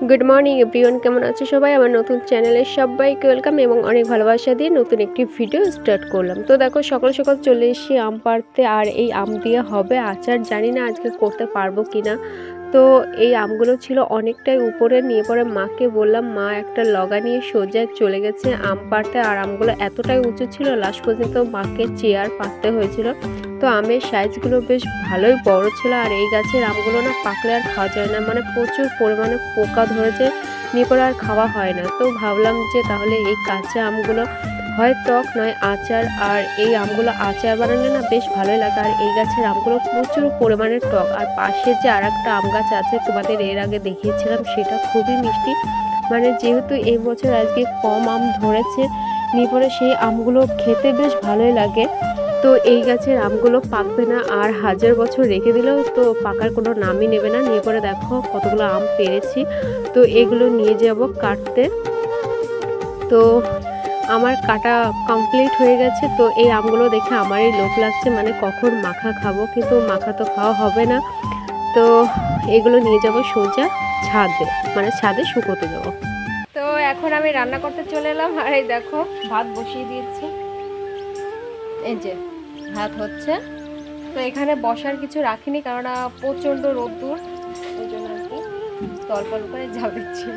Good morning everyone, কেমন আছো সবাই? আমার নতুন চ্যানেলে সবাইকে ওয়েলকাম এবং অনেক ভালোবাসা দিয়ে নতুন একটি ভিডিও স্টার্ট করলাম। তো দেখো, সকাল সকাল চলে এসেছি আম পাড়তে। আর এই আম দিয়ে হবে আচার। জানি না আজকে করতে পারবো কিনা। তো এই আমগুলো ছিল অনেকটাই উপরে, নিয়ে পরে মাকে বললাম। মা একটা লগা নিয়ে সোজা চলে গেছে আম পাড়তে। আর আমগুলো এতটাই উঁচু ছিল, লাস্ট পর্যন্ত মাকে চেয়ার পাততে হয়েছিল। তো আমের সাইজগুলো বেশ ভালোই বড় ছিল। আর এই গাছের আমগুলো না পাকলে আর খাওয়া যায় না, মানে প্রচুর পরিমাণে পোকা ধরেছে, নিয়ে পরে আর খাওয়া হয় না। তো ভাবলাম যে তাহলে এই কাঁচা আমগুলো হয় টক নয় আচার। আর এই আমগুলো আচার বানালে না বেশ ভালোই লাগে। আর এই গাছের আমগুলো প্রচুর পরিমাণে টক। আর পাশে যে আর একটা আম গাছ আছে, তোমাদের এর আগে দেখিয়েছিলাম, সেটা খুবই মিষ্টি। মানে যেহেতু এই বছর আজকে কম আম ধরেছে, নিয়ে পরে সেই আমগুলো খেতে বেশ ভালোই লাগে। তো এই গাছের আমগুলো পাকবে না, আর হাজার বছর রেখে দিলেও তো পাকার কোনো নামই নেবে না। নিয়ে পরে দেখো কতগুলো আম পেরেছি। তো এগুলো নিয়ে যাব কাটতে। তো আমার কাটা কমপ্লিট হয়ে গেছে। তো এই আমগুলো দেখে আমারই লোভ লাগছে, মানে কখন মাখা খাবো, কিন্তু মাখা তো খাওয়া হবে না। তো এগুলো নিয়ে যাব সোজা ছাদে, মানে ছাদে শুকোতে যাবো। তো এখন আমি রান্না করতে চলে এলাম। আর এই দেখো ভাত বসিয়ে দিয়েছি। এই যে ভাত হচ্ছে। তো এখানে বসার কিছু রাখিনি, কারণ প্রচণ্ড রোদ্দুর, ওই জন্য আর কি। তো অল্প অল্প করে জাল দিচ্ছি।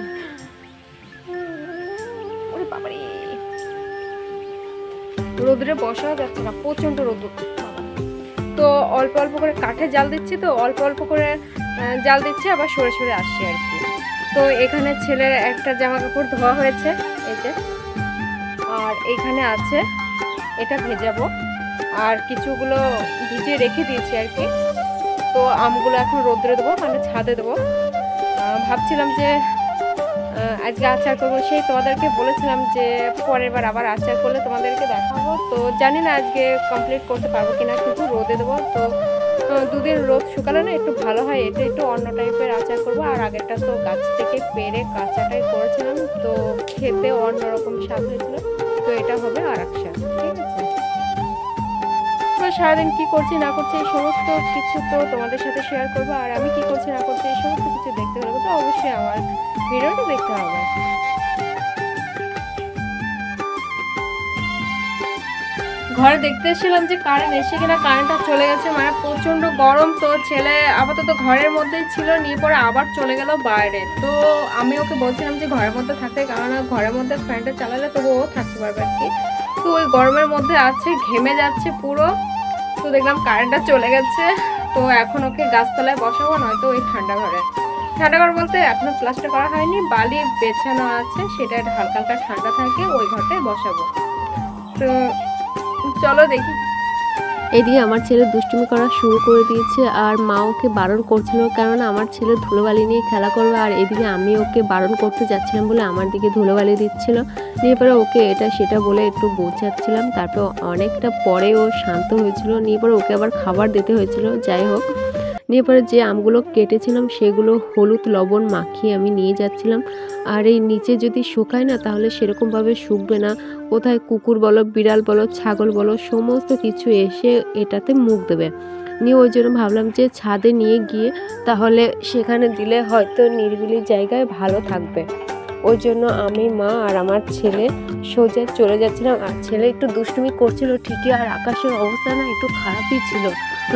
ওরে বাবারে, রোদ্রে বসাও যাচ্ছে না, প্রচণ্ড রোদ্দুর। তো অল্প অল্প করে কাঠে জাল দিচ্ছি, তো অল্প অল্প করে জাল দিচ্ছি, আবার সরে সরে আসছি আর কি। তো এখানে ছেলের একটা জামা কাপড় ধোয়া হয়েছে, এই যে। আর এখানে আছে, এটা ভেজাবো। আর কিছুগুলো ভিজিয়ে রেখে দিয়েছি আর কি। তো আমগুলো এখন রোদ্রে দেবো, মানে ছাদে দেবো। ভাবছিলাম যে আজকে আচার করবো, সেই তোমাদেরকে বলেছিলাম যে পরের বার আবার আচার করলে তোমাদেরকে দেখাবো। তো জানি না আজকে কমপ্লিট করতে পারবো কিনা, কিন্তু রোদে দেবো। তো দুদিন রোদ শুকালে না একটু ভালো হয়। এটা একটু অন্য টাইপের আচার করবো। আর আগেরটা তো গাছ থেকে পেরে কাঁচাটাই করেছিলাম, তো খেতে অন্যরকম স্বাদ হয়েছিল। তো এটা হবে আর এক স্বাদ, ঠিক আছে। সারাদিন কি করছি না করছি এই সমস্ত কিছু তো তোমাদের সাথে শেয়ার করবো। আর আমি কি করছি না করছি এই সমস্ত কিছু দেখতে হলে তো অবশ্যই আমার ভিডিওটা দেখতে হবে। ঘরে দেখতে এসেছিলাম যে কারেন্ট এসে কিনা, কারেন্টটা চলে গেছে, মানে প্রচন্ড গরম। তো ছেলে আপাতত ঘরের মধ্যেই ছিল, নিয়ে পরে আবার চলে গেল বাইরে। তো আমি ওকে বলছিলাম যে ঘরের মধ্যে থাকতে, কারণ ঘরের মধ্যে ফ্যানটা চালালে তবু ও থাকতে পারবে আর কি। তো ওই গরমের মধ্যে আছে, ঘেমে যাচ্ছে পুরো। তো দেখলাম কারেন্টটা চলে গেছে। তো এখন ওকে গাছতলায় বসাবো, নয়তো ওই ঠান্ডা ঘরে বলতে এখনো প্লাস্টার করা হয়নি, বালি বেছানো আছে, সেটা হালকা হালকা ঠান্ডা থাকে, ওই ঘরটায় বসাবো। তো চলো দেখি। এদিকে আমার ছেলে দুষ্টুমি করা শুরু করে দিয়েছে। আর মা ওকে বারণ করছিল, কারণ আমার ছেলে ধুলোবালি নিয়ে খেলা করবে। আর এদিকে আমি ওকে বারণ করতে যাচ্ছিলাম বলে আমার দিকে ধুলোবালি দিচ্ছিল। নিয়ে পরে ওকে এটা সেটা বলে একটু বোঝাচ্ছিলাম। তারপর অনেকটা পরে ও শান্ত হয়েছিল। নিয়ে পরে ওকে আবার খাবার দিতে হয়েছিল। যাই হোক, নিয়ে পরে যে আমগুলো কেটেছিলাম সেগুলো হলুদ লবণ মাখিয়ে আমি নিয়ে যাচ্ছিলাম। আর এই নিচে যদি শুকায় না, তাহলে সেরকমভাবে শুকবে না। কোথায় কুকুর বলো, বিড়াল বলো, ছাগল বলো, সমস্ত কিছু এসে এটাতে মুখ দেবে। নিয়ে ওই জন্য ভাবলাম যে ছাদে নিয়ে গিয়ে তাহলে সেখানে দিলে হয়তো নিরিবিলি জায়গায় ভালো থাকবে। ওই জন্য আমি, মা আর আমার ছেলে সোজা চলে যাচ্ছিলাম। আর ছেলে একটু দুষ্টুমি করছিল ঠিকই। আর আকাশের অবস্থা না একটু খারাপই ছিল,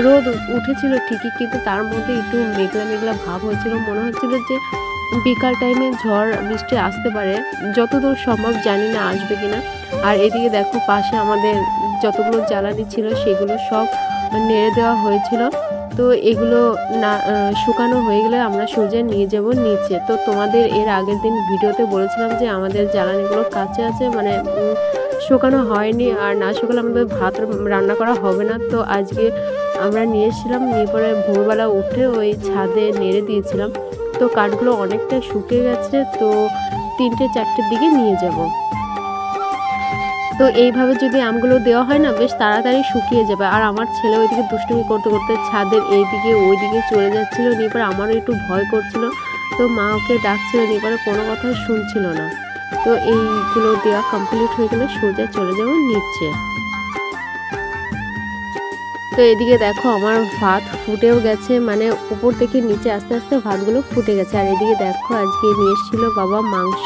রোদ উঠেছিল ঠিকই, কিন্তু তার মধ্যে একটু মেঘলা মেঘলা ভাব হয়েছিল। মনে হচ্ছিল যে বিকাল টাইমে ঝড় বৃষ্টি আসতে পারে, যতদূর সম্ভব, জানি না আসবে কিনা। আর এদিকে দেখো পাশে আমাদের যতগুলো জ্বালানি ছিল সেগুলো সব নেড়ে দেওয়া হয়েছিল। তো এগুলো না শুকানো হয়ে গেলে আমরা সোজা নিয়ে যাব নিচে। তো তোমাদের এর আগের দিন ভিডিওতে বলেছিলাম যে আমাদের জ্বালানিগুলো কাঁচা আছে, মানে শুকানো হয়নি। আর না শুকালে আমাদের ভাত রান্না করা হবে না। তো আজকে আমরা নিয়ে এসেছিলাম, নিয়ে পরে ভোরবেলা উঠে ওই ছাদে নেড়ে দিয়েছিলাম। তো কাঠগুলো অনেকটা শুকিয়ে গেছে। তো 3টে-4টের দিকে নিয়ে যাব। তো এইভাবে যদি আমগুলো দেওয়া হয় না, বেশ তাড়াতাড়ি শুকিয়ে যাবে। আর আমার ছেলে ওইদিকে দুষ্টুমি করতে করতে ছাদের এইদিকে ওইদিকে চলে যাচ্ছিলো। নিয়ে পরে আমারও একটু ভয় করছিল। তো মা ওকে ডাকছিল, নিয়ে পরে কোনো কথা শুনছিল না। তো এইগুলো দেওয়া কমপ্লিট হয়ে গেলে সোজা চলে যাব নিচে। তো এদিকে দেখো আমার ভাত ফুটেও গেছে, মানে উপর থেকে নিচে আস্তে আস্তে ভাতগুলো ফুটে গেছে। আর এদিকে দেখো আজকে নিয়ে এসেছিল বাবা মাংস,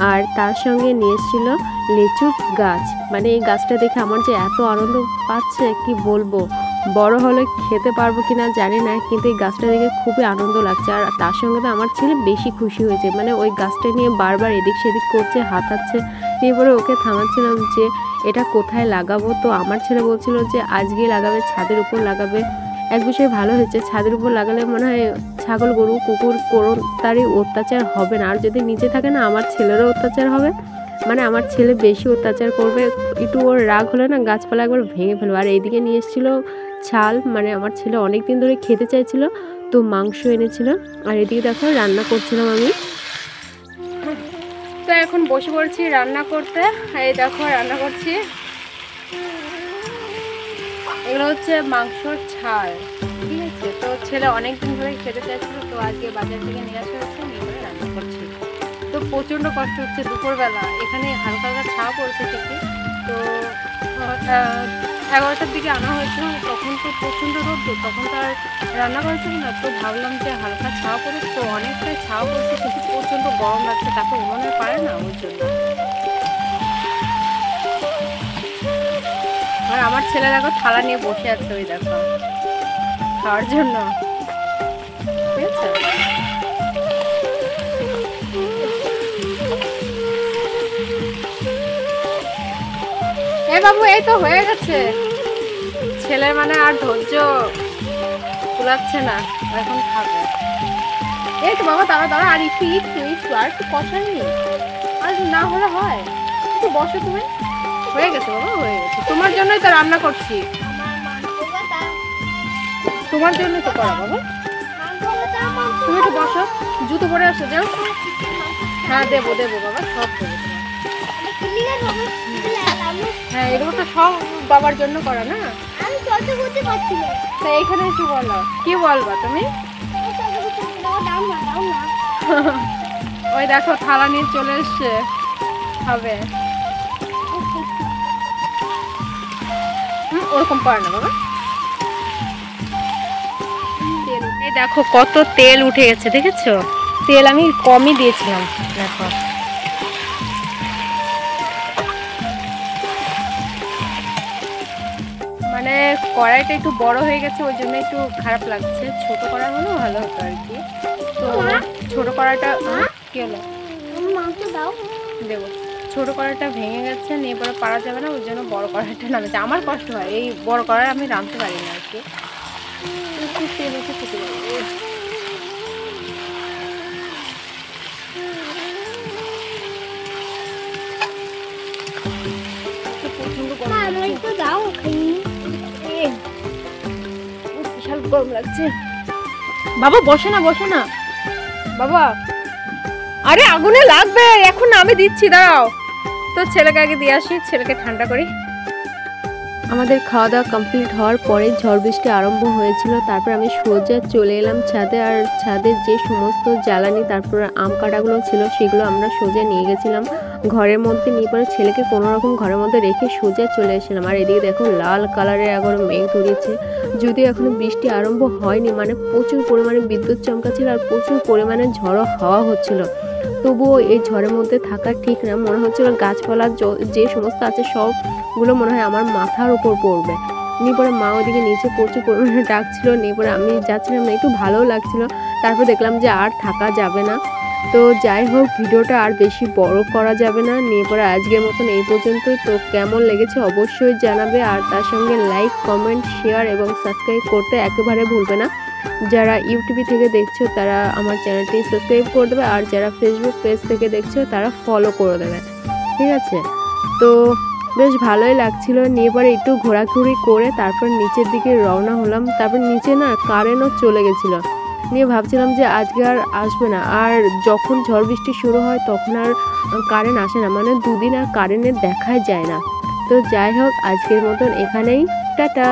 আর তার সঙ্গে নিয়ে এসেছিল লিচুর গাছ। মানে এই গাছটা দেখে আমার যে এত আনন্দ পাচ্ছে কি বলবো, বড় হলে খেতে পারবো কিনা জানি না, কিন্তু এই গাছটা দেখে খুবই আনন্দ লাগছে। আর তার সঙ্গে তো আমার ছেলে বেশি খুশি হয়েছে, মানে ওই গাছটা নিয়ে বারবার এদিক সেদিক করছে, হাতাচ্ছে। এরপরে ওকে থামাচ্ছিলাম যে এটা কোথায় লাগাবো, তো আমার ছেলে বলছিল যে আজকেই লাগাবে, ছাদের উপর লাগাবে। এক বিষয় ভালো হয়েছে, ছাদের উপর লাগালে মনে হয় ছাগল গরু কুকুর তারই অত্যাচার হবে না। আর যদি নিচে থাকে না, আমার ছেলেরও অত্যাচার হবে, মানে আমার ছেলে বেশি অত্যাচার করবে। একটু ওর রাগ হলে না গাছপালা একবার ভেঙে ফেলবে। আর এইদিকে নিয়ে এসেছিলো ছাল, মানে আমার ছেলে অনেক দিন ধরে খেতে চাইছিল, তো মাংস এনেছিল। আর এদিকে দেখো রান্না করছিলাম আমি। তো এখন বসে পড়ছি রান্না করতে। এই দেখো রান্না করছি, এগুলো হচ্ছে মাংসর ছাল, ঠিক আছে। তো ছেলে অনেক দিন ধরে খেতে চাইছিল, তো আজকে বাজার থেকে নিয়ে আসা হচ্ছে, নিয়ে করে রান্না করছি। তো প্রচণ্ড কষ্ট হচ্ছে দুপুরবেলা, এখানে হালকা হালকা ছায়া পড়ছে ঠিকই। তো 11টার দিকে আনা হয়েছিল, তখন তো প্রচণ্ড রোদ, তখন তো আর রান্না করেছিল না। তো ভাবলাম যে হালকা ছায়া পড়ে, তো অনেকটাই ছায়া পড়ছে, কিন্তু প্রচণ্ড গরম লাগছে, তাকে উনুনে পারে না ওই জন্য। আর আমার ছেলে দেখো থালা নিয়ে বসে আছে, ওই দেখো খাওয়ার জন্য, ঠিক আছে। এ বাবু, এই তো হয়ে গেছে। ছেলের মানে আর ধৈর্য কুলাচ্ছে না, এখন খাবে। এই তো বাবা, দাঁড়া দাঁড়া, আর একটু একটু একটু আর একটু কষানি, আর না হলে হয়। একটু বসো তুমি। হয়ে গেছে বাবা, হয়ে গেছে। তোমার জন্যই তো রান্না করছি, তোমার জন্যই তো করা বাবা। তুমি একটু বসো, জুতো পরে আসো, যাও। হ্যাঁ দেবো দেবো বাবা, সব দেবো। হ্যাঁ এগুলো তো সব বাবার জন্য করা না। এইখানে একটু বলো, কি বলবা তুমি? ওই দেখো থালা নিয়ে চলে এসছে, খাবে। ওরকম করে না বাবা। এই দেখো কত তেল উঠে গেছে, দেখেছো? তেল আমি কমই দিয়েছিলাম, দেখো। মানে কড়াইটা একটু বড় হয়ে গেছে, ওই জন্য একটু খারাপ লাগছে। ছোট কড়াই হলেও ভালো হতো আর কি। তো ছোট কড়াইটা কি হলো, দেবো। ছোট কড়াইটা ভেঙে গেছে, নিয়ে পরে পারা যাবে না, ওই জন্য বড় কড়াইটা নামেছে। আমার কষ্ট হয়, এই বড় কড়াই আমি রাঁধতে পারি না আর কি। একটু তেল উঠে ফুটে যাবে। বিশাল গরম লাগছে বাবা। বসে না বসে না বাবা, আরে আগুনে লাগবে, এখন আমি দিচ্ছি, দাঁড়াও। তো ছেলেকে আগে দিয়ে আসি, ছেলেকে ঠান্ডা করি। আমাদের খাওয়া দাওয়া কমপ্লিট হওয়ার পরে ঝড় বৃষ্টি আরম্ভ হয়েছিল। তারপর আমি সোজা চলে এলাম ছাদে। আর ছাদের যে সমস্ত জ্বালানি, তারপর আম কাটাগুলো ছিল, সেগুলো আমরা সোজা নিয়ে গেছিলাম ঘরের মধ্যে। নিয়ে পরে ছেলেকে কোনো রকম ঘরের মধ্যে রেখে সোজা চলে এসেছিলাম। আর এদিকে দেখো লাল কালারের এখন মেঘ ধরেছে, যদিও এখনো বৃষ্টি আরম্ভ হয়নি। মানে প্রচুর পরিমাণে বিদ্যুৎ চমকাচ্ছিল, আর প্রচুর পরিমাণে ঝড়ো হাওয়া হচ্ছিল। তবুও এই ঝড়ের মধ্যে থাকা ঠিক না, মনে হচ্ছিল গাছপালা যে সমস্ত আছে সবগুলো মনে হয় আমার মাথার উপর পড়বে। নিয়ে পরে মা ওদিকে নিচে প্রচুর পরিমাণে ডাকছিল। নিয়ে পরে আমি যাচ্ছিলাম না, একটু ভালোও লাগছিল। তারপর দেখলাম যে আর থাকা যাবে না। তো যাই হোক, ভিডিওটা আর বেশি বড় করা যাবে না। নিয়ে পরে আজকের মতন এই পর্যন্তই। তো কেমন লেগেছে অবশ্যই জানাবে, আর তার সঙ্গে লাইক, কমেন্ট, শেয়ার এবং সাবস্ক্রাইব করতে একেবারে ভুলবে না। যারা ইউটিউবে থেকে দেখছো তারা আমার চ্যানেলটি সাবস্ক্রাইব করে দেবে, আর যারা ফেসবুক পেজ থেকে দেখছো তারা ফলো করে দেবে, ঠিক আছে? তো বেশ ভালোই লাগছিল। নিয়ে পরে একটু ঘোরাঘুরি করে তারপর নিচের দিকে রওনা হলাম। তারপর নিচে না কারেন্টও চলে গেছিলো। নিয়ে ভাবছিলাম যে আজকে আর আসবে না। আর যখন ঝড় বৃষ্টি শুরু হয় তখন আর কারেন্ট আসে না, মানে দুদিন আর কারেন্টের দেখাই যায় না। তো যাই হোক, আজকের মতন এখানেই, টাটা।